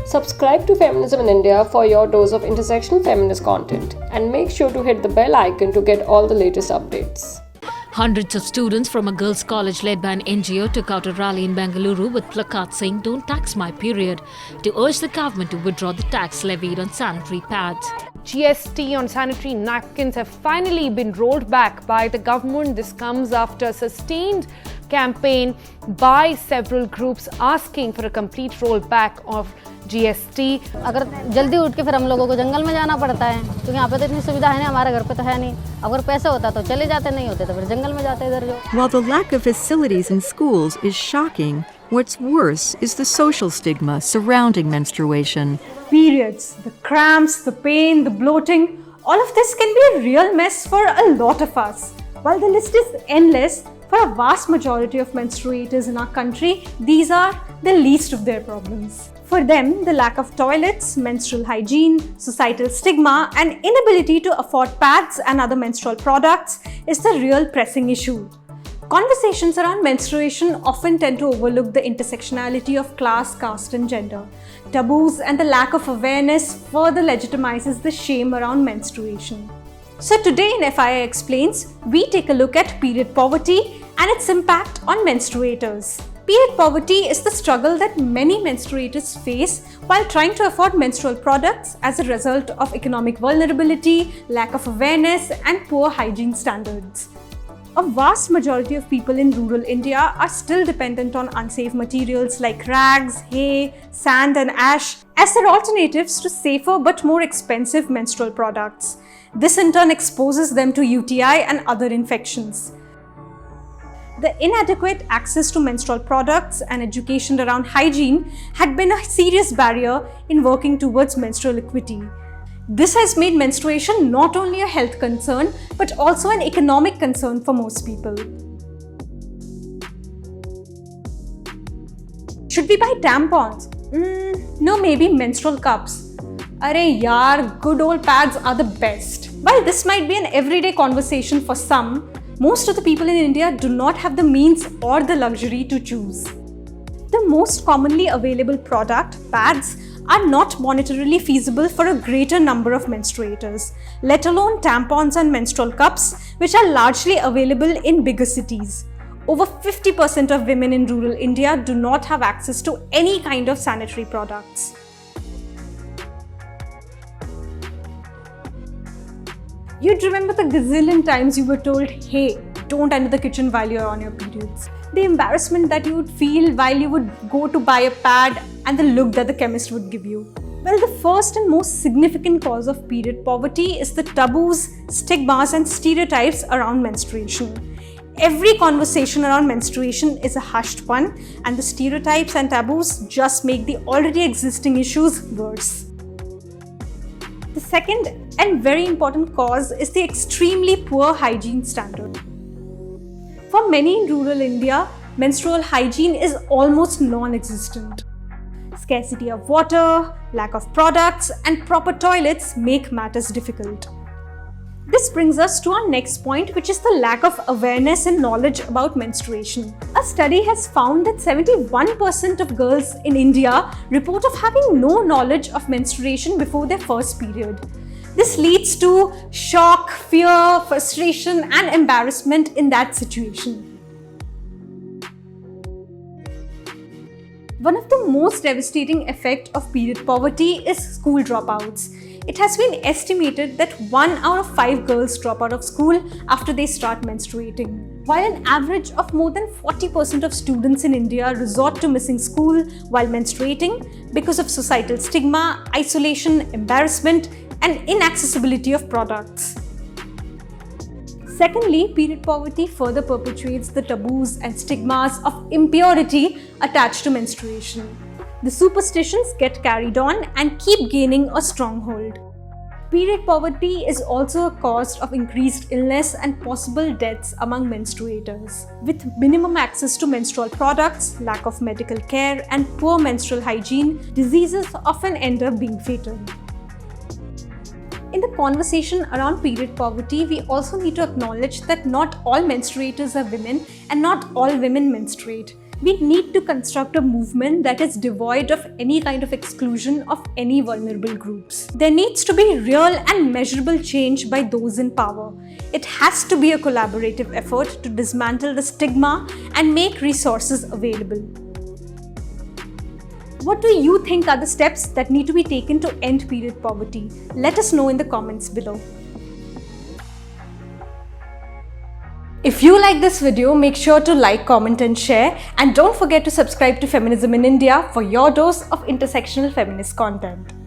Subscribe to Feminism in India for your dose of intersectional feminist content and make sure to hit the bell icon to get all the latest updates. Hundreds of students from a girls' college led by an NGO took out a rally in Bengaluru with placards saying "Don't tax my period" to urge the government to withdraw the tax levied on sanitary pads. GST on sanitary napkins have finally been rolled back by the government. This comes after a sustained campaign by several groups asking for a complete rollback of GST. अगर जल्दी उठ के फिर हम लोगों को जंगल में जाना पड़ता है क्योंकि यहाँ पे तो इतनी सुविधा है नहीं, हमारे घर पे तो है नहीं. अगर पैसे होता तो चले जाते, नहीं होते तो फिर जंगल में जाते इधर जो. While the lack of facilities in schools is shocking, what's worse is the social stigma surrounding menstruation. Periods, the cramps, the pain, the bloating, all of this can be a real mess for a lot of us. While the list is endless, for a vast majority of menstruators in our country, these are the least of their problems. For them, the lack of toilets, menstrual hygiene, societal stigma, and inability to afford pads and other menstrual products is the real pressing issue. Conversations around menstruation often tend to overlook the intersectionality of class, caste, and gender. Taboos and the lack of awareness further legitimizes the shame around menstruation. So today in FII Explains, we take a look at period poverty and its impact on menstruators. Period poverty is the struggle that many menstruators face while trying to afford menstrual products as a result of economic vulnerability, lack of awareness, and poor hygiene standards. A vast majority of people in rural India are still dependent on unsafe materials like rags, hay, sand, and ash as their alternatives to safer but more expensive menstrual products. This in turn exposes them to UTI and other infections. The inadequate access to menstrual products and education around hygiene had been a serious barrier in working towards menstrual equity. This has made menstruation not only a health concern but also an economic concern for most people. Should we buy tampons? No, maybe menstrual cups. Arey yaar, good old pads are the best. While this might be an everyday conversation for some, most of the people in India do not have the means or the luxury to choose. The most commonly available product, pads, are not monetarily feasible for a greater number of menstruators, let alone tampons and menstrual cups, which are largely available in bigger cities. Over 50% of women in rural India do not have access to any kind of sanitary products. You'd remember the gazillion times you were told, hey, don't enter the kitchen while you're on your periods. The embarrassment that you would feel while you would go to buy a pad and the look that the chemist would give you. Well, the first and most significant cause of period poverty is the taboos, stigmas, and stereotypes around menstruation. Every conversation around menstruation is a hushed one, and the stereotypes and taboos just make the already existing issues worse. The second and very important cause is the extremely poor hygiene standard. For many in rural India, menstrual hygiene is almost non-existent. Scarcity of water, lack of products, and proper toilets make matters difficult. This brings us to our next point, which is the lack of awareness and knowledge about menstruation. A study has found that 71% of girls in India report of having no knowledge of menstruation before their first period. This leads to shock, fear, frustration, and embarrassment in that situation. One of the most devastating effects of period poverty is school dropouts. It has been estimated that 1 out of 5 girls drop out of school after they start menstruating. While an average of more than 40% of students in India resort to missing school while menstruating because of societal stigma, isolation, embarrassment, and inaccessibility of products. Secondly, period poverty further perpetuates the taboos and stigmas of impurity attached to menstruation. The superstitions get carried on and keep gaining a stronghold. Period poverty is also a cause of increased illness and possible deaths among menstruators. With minimum access to menstrual products, lack of medical care, and poor menstrual hygiene, diseases often end up being fatal. In the conversation around period poverty, we also need to acknowledge that not all menstruators are women and not all women menstruate. We need to construct a movement that is devoid of any kind of exclusion of any vulnerable groups. There needs to be real and measurable change by those in power. It has to be a collaborative effort to dismantle the stigma and make resources available. What do you think are the steps that need to be taken to end period poverty? Let us know in the comments below. If you like this video, make sure to like, comment and share, and don't forget to subscribe to Feminism in India for your dose of intersectional feminist content.